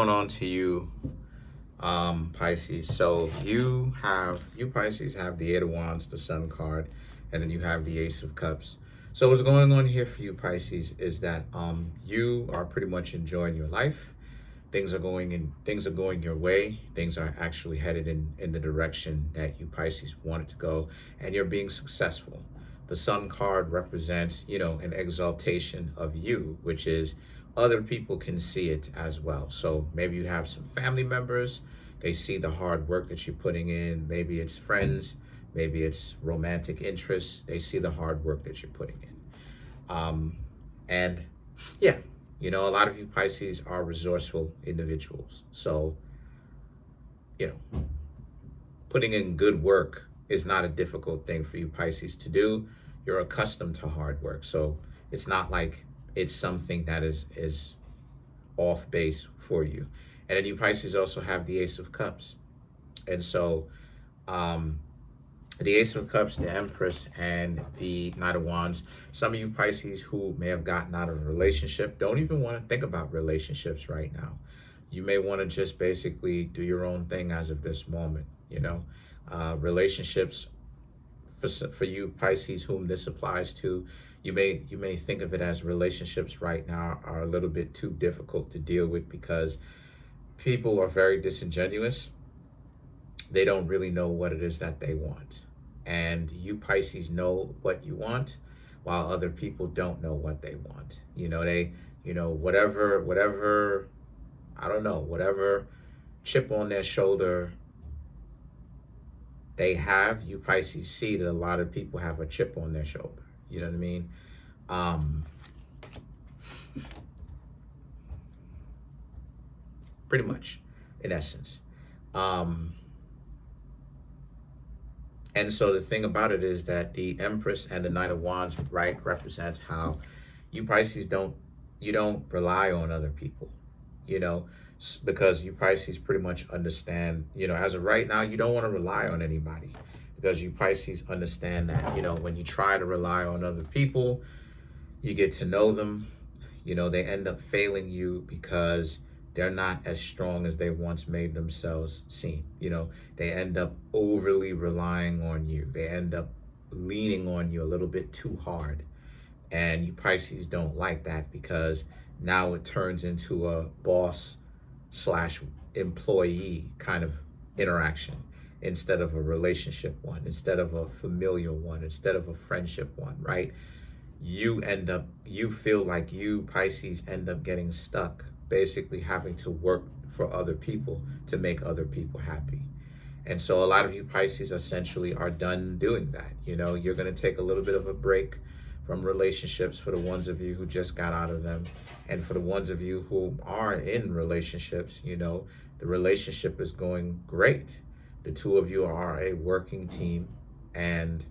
Going on to you, Pisces. So you Pisces have the Eight of Wands, the Sun card, and then you have the Ace of Cups. So what's going on here for you, Pisces, is that you are pretty much enjoying your life. Things are going your way. Things are actually headed in the direction that you Pisces want it to go, and you're being successful. The Sun card represents, an exaltation of you, which is other people can see it as well. So maybe you have some family members, they see the hard work that you're putting in. Maybe it's friends, maybe it's romantic interests. They see the hard work that you're putting in. And yeah, a lot of you Pisces are resourceful individuals. So, you know, putting in good work is not a difficult thing for you Pisces to do. You're accustomed to hard work. So it's not like it's something that is off base for you. And then you Pisces also have the Ace of Cups. And so the Ace of Cups, the Empress, and the Knight of Wands. Some of you Pisces who may have gotten out of a relationship don't even want to think about relationships right now. You may want to just basically do your own thing as of this moment. Relationships for you Pisces whom this applies to, you may think of it as relationships right now are a little bit too difficult to deal with because people are very disingenuous. They don't really know what it is that they want. And you Pisces know what you want while other people don't know what they want. Whatever, I don't know, whatever chip on their shoulder they have, you Pisces see that a lot of people have a chip on their shoulder. You know what I mean? Pretty much, in essence. And so the thing about it is that the Empress and the Knight of Wands, right, represents how you Pisces don't rely on other people, because you Pisces pretty much understand, as of right now, you don't want to rely on anybody because you Pisces understand that, when you try to rely on other people, you get to know them, they end up failing you because they're not as strong as they once made themselves seem. They end up overly relying on you. They end up leaning on you a little bit too hard. And you Pisces don't like that because now it turns into a boss slash employee kind of interaction instead of a relationship one, instead of a familial one, instead of a friendship one, right? You feel like you Pisces end up getting stuck, basically having to work for other people to make other people happy. And so a lot of you Pisces essentially are done doing that. You're going to take a little bit of a break from relationships for the ones of you who just got out of them. And for the ones of you who are in relationships, the relationship is going great. The two of you are a working team, and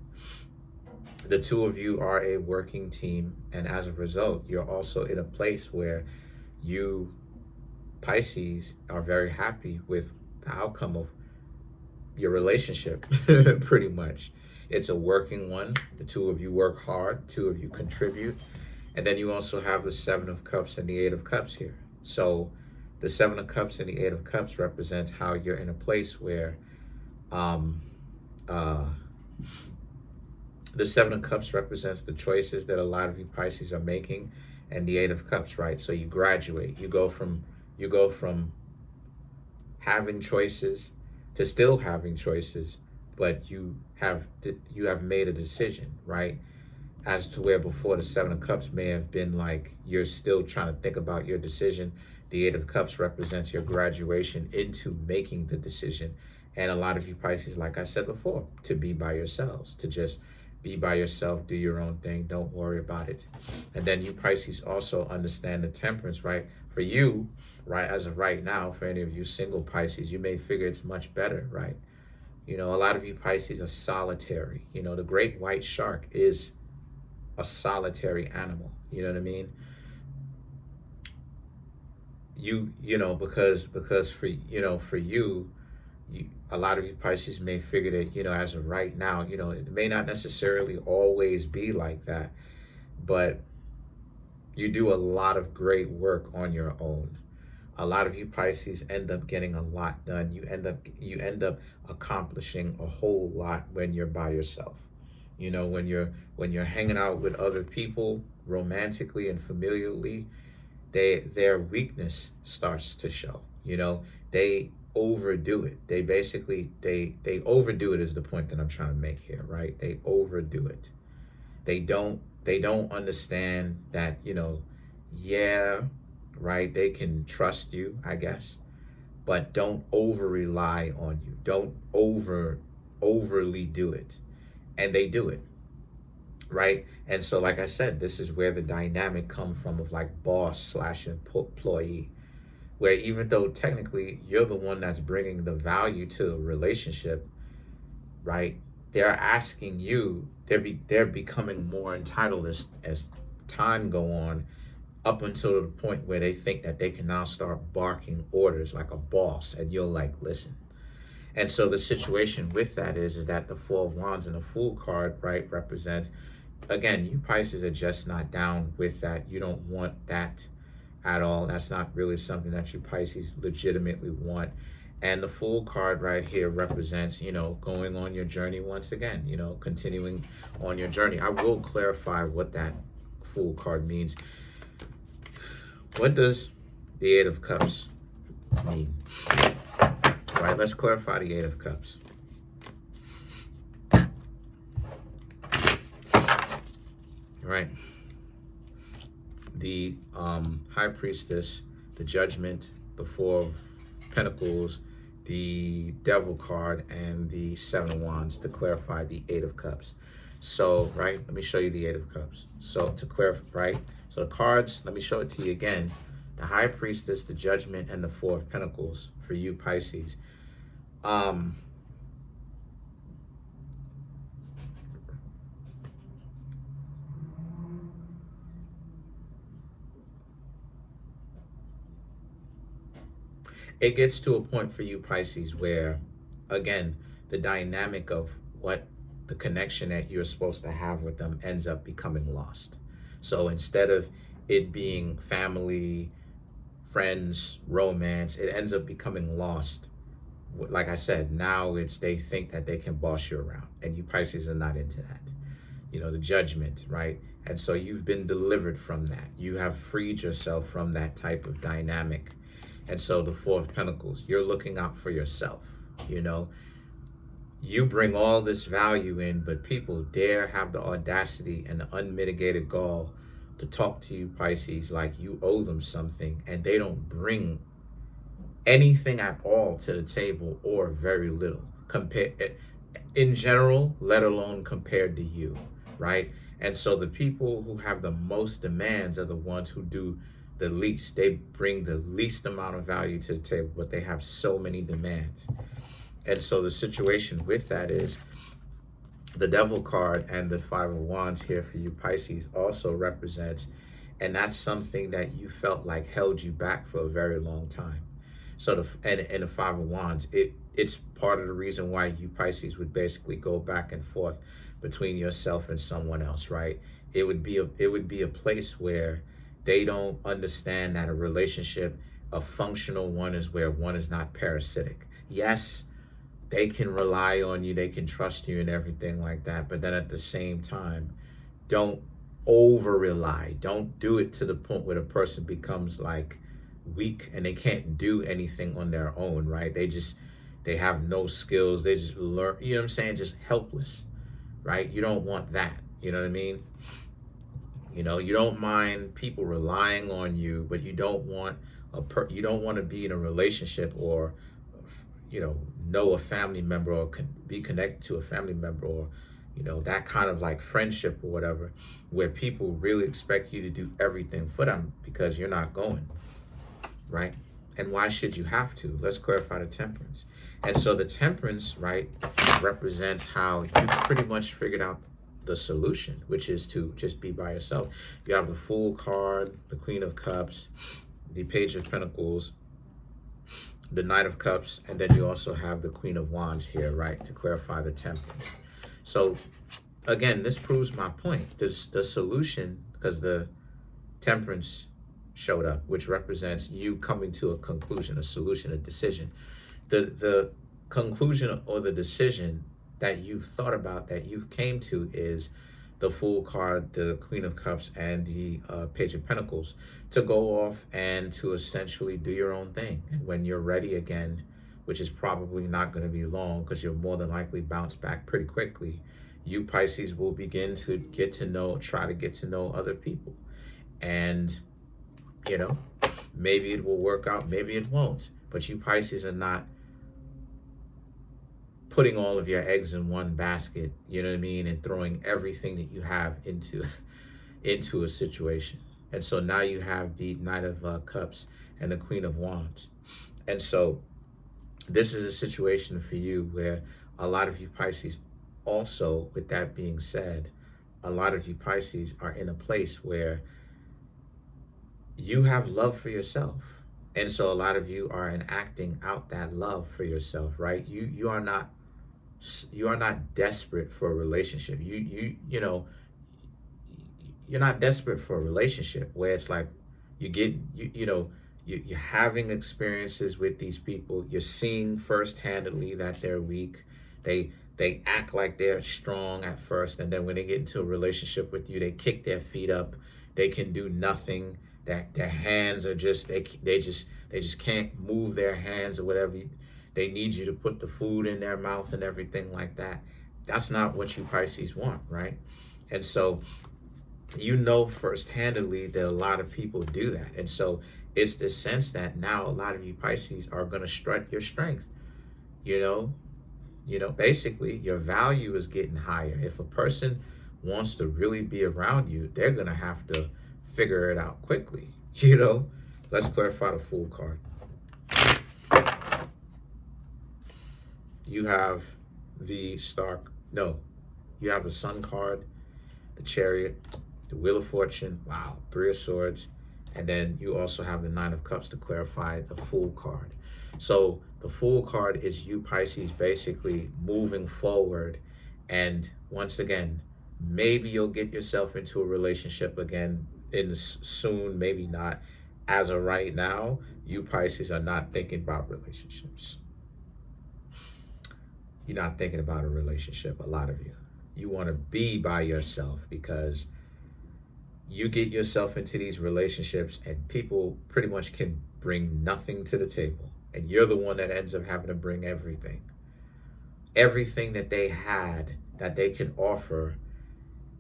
as a result, you're also in a place where you Pisces are very happy with the outcome of your relationship. Pretty much it's a working one. The two of you work hard, two of you contribute, and then you also have the Seven of Cups and the Eight of Cups here. So the Seven of Cups and the Eight of Cups represents how you're in a place where the Seven of Cups represents the choices that a lot of you Pisces are making, and the Eight of Cups, right? So you graduate. You go from having choices to still having choices, but you have made a decision, right? As to where before the Seven of Cups may have been like you're still trying to think about your decision, the Eight of Cups represents your graduation into making the decision. And a lot of you Pisces, like I said before, to be by yourselves, to just be by yourself, do your own thing, don't worry about it. And then you Pisces also understand the Temperance, right? For you, right, as of right now, for any of you single Pisces, you may figure it's much better, right? A lot of you Pisces are solitary. The great white shark is a solitary animal. You know what I mean? Because for you, a lot of you Pisces may figure that, as of right now, it may not necessarily always be like that, but you do a lot of great work on your own. A lot of you Pisces end up getting a lot done. You end up accomplishing a whole lot when you're by yourself. You know, when you're hanging out with other people romantically and familiarly, their weakness starts to show. You know, they overdo it. They basically they overdo it is the point that I'm trying to make here, right? They overdo it. They don't understand that, yeah, right, they can trust you, I guess, but don't over rely on you. Don't overly do it. And they do it, right? And so, like I said, this is where the dynamic comes from of like boss slash employee, where even though technically you're the one that's bringing the value to a relationship, right? They're asking you, they're becoming more entitled as time go on, up until the point where they think that they can now start barking orders like a boss, and you're like, listen. And so the situation with that is that the Four of Wands and the Fool card, right, represents, again, you Pisces are just not down with that. You don't want that at all. That's not really something that you Pisces legitimately want. And the Fool card right here represents, going on your journey once again, continuing on your journey. I will clarify what that Fool card means. What does the Eight of Cups mean? All right, let's clarify the Eight of Cups. All right. The High Priestess, the Judgment, the Four of Pentacles, the Devil card, and the Seven of Wands to clarify the Eight of Cups. So, right, let me show you the Eight of Cups. So to clarify, right, so the cards, let me show it to you again. The High Priestess, the Judgment, and the Four of Pentacles for you Pisces. It gets to a point for you Pisces where, again, the dynamic of what the connection that you're supposed to have with them ends up becoming lost. So instead of it being family, friends, romance, it ends up becoming lost. Like I said, now they think that they can boss you around, and you Pisces are not into that. The Judgment, right? And so you've been delivered from that. You have freed yourself from that type of dynamic. And so the Four of Pentacles, you're looking out for yourself. You bring all this value in, but people dare have the audacity and the unmitigated gall to talk to you Pisces like you owe them something, and they don't bring anything at all to the table, or very little in general, let alone compared to you, right? And so the people who have the most demands are the ones who do the least. They bring the least amount of value to the table, but they have so many demands. And so the situation with that is the Devil card and the Five of Wands here for you Pisces also represents, and that's something that you felt like held you back for a very long time. So the Five of Wands, it's part of the reason why you Pisces would basically go back and forth between yourself and someone else, right? It would be a place where they don't understand that a relationship, a functional one, is where one is not parasitic. Yes, they can rely on you, they can trust you and everything like that, but then at the same time, don't over rely. Don't do it to the point where the person becomes like weak and they can't do anything on their own, right? They have no skills. They just learn, you know what I'm saying? Just helpless, right? You don't want that. You know what I mean? You don't mind people relying on you, but you don't want you don't want to be in a relationship or, know a family member or be connected to a family member or, that kind of like friendship or whatever, where people really expect you to do everything for them because you're not going, right? And why should you have to? Let's clarify the Temperance. And so the Temperance, right, represents how you pretty much figured out the solution, which is to just be by yourself. You have the Fool card, the Queen of Cups, the Page of Pentacles, the Knight of Cups, and then you also have the Queen of Wands here, right, to clarify the Temperance. So again, this proves my point. The solution, because the Temperance showed up, which represents you coming to a conclusion, a solution, a decision. The conclusion or the decision that you've thought about, that you've came to, is the Fool card, the Queen of Cups, and the Page of Pentacles, to go off and to essentially do your own thing. And when you're ready again, which is probably not going to be long because you'll more than likely bounce back pretty quickly, you Pisces will begin to try to get to know other people. And, maybe it will work out, maybe it won't. But you Pisces are not putting all of your eggs in one basket, you know what I mean, and throwing everything that you have into a situation. And so now you have the Knight of Cups and the Queen of Wands. And so this is a situation for you where a lot of you Pisces, also, with that being said, a lot of you Pisces are in a place where you have love for yourself. And so a lot of you are enacting out that love for yourself, right? You are not desperate for a relationship. You're not desperate for a relationship where it's like you're having experiences with these people. You're seeing first-handedly that they're weak. They act like they're strong at first, and then when they get into a relationship with you, they kick their feet up. They can do nothing. Their hands are just they just can't move their hands or whatever. They need you to put the food in their mouth and everything like that. That's not what you Pisces want, right? And so first-handedly that a lot of people do that. And so it's the sense that now a lot of you Pisces are going to strut your strength. Basically your value is getting higher. If a person wants to really be around you, they're going to have to figure it out quickly. Let's clarify the Fool card. You have the you have the Sun card, the Chariot, the Wheel of Fortune, wow, Three of Swords, and then you also have the Nine of Cups to clarify the Fool card. So the Fool card is you Pisces basically moving forward, and once again, maybe you'll get yourself into a relationship again soon, maybe not. As of right now, you Pisces are not thinking about relationships. You're not thinking about a relationship, a lot of you. You want to be by yourself because you get yourself into these relationships and people pretty much can bring nothing to the table. And you're the one that ends up having to bring everything. Everything that they had that they can offer,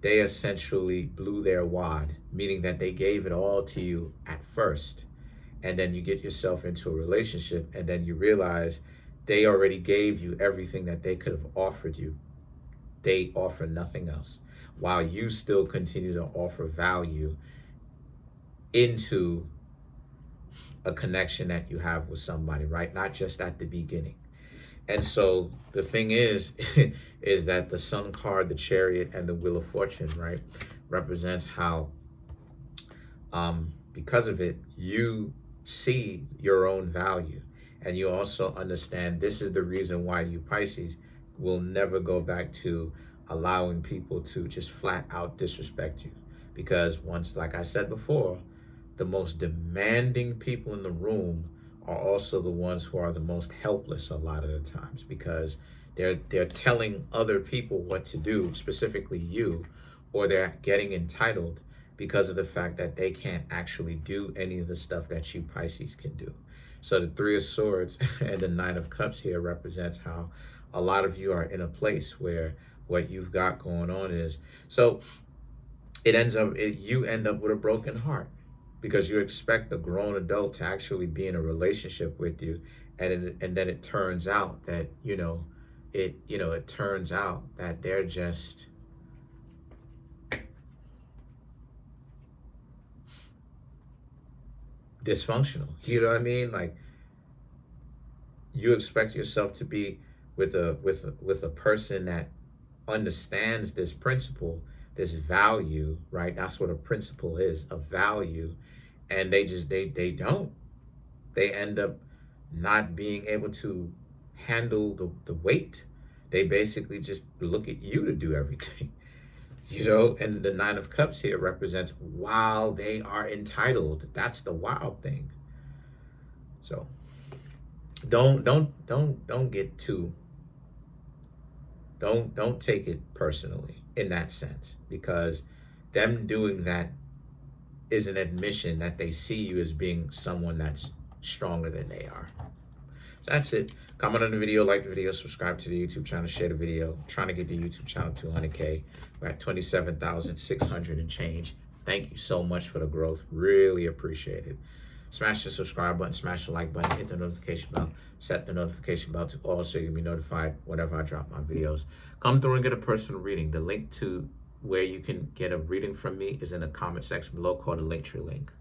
they essentially blew their wad, meaning that they gave it all to you at first. And then you get yourself into a relationship and then you realize they already gave you everything that they could have offered you. They offer nothing else, while you still continue to offer value into a connection that you have with somebody, right? Not just at the beginning. And so the thing is, is that the Sun card, the Chariot, and the Wheel of Fortune, right, represents how, because of it, you see your own value. And you also understand this is the reason why you Pisces will never go back to allowing people to just flat out disrespect you. Because once, like I said before, the most demanding people in the room are also the ones who are the most helpless a lot of the times, because they're telling other people what to do, specifically you, or they're getting entitled because of the fact that they can't actually do any of the stuff that you Pisces can do. So the Three of Swords and the Nine of Cups here represents how a lot of you are in a place where what you've got going on is, so you end up with a broken heart because you expect a grown adult to actually be in a relationship with you, and then it turns out that it turns out that they're just dysfunctional. You know what I mean? Like, you expect yourself to be with a person that understands this principle, this value, right? That's what a principle is, a value. And they don't. They end up not being able to handle the weight. They basically just look at you to do everything. You know, and the Nine of Cups here represents while they are entitled. That's the wild thing. So don't get too, don't take it personally in that sense, because them doing that is an admission that they see you as being someone that's stronger than they are. So that's it. Comment on the video, like the video, subscribe to the YouTube channel, share the video. I'm trying to get the YouTube channel to 100K. We're at 27,600 and change. Thank you so much for the growth. Really appreciate it. Smash the subscribe button, smash the like button, hit the notification bell, set the notification bell to all so you'll be notified whenever I drop my videos. Come through and get a personal reading. The link to where you can get a reading from me is in the comment section below, called the Linktree link.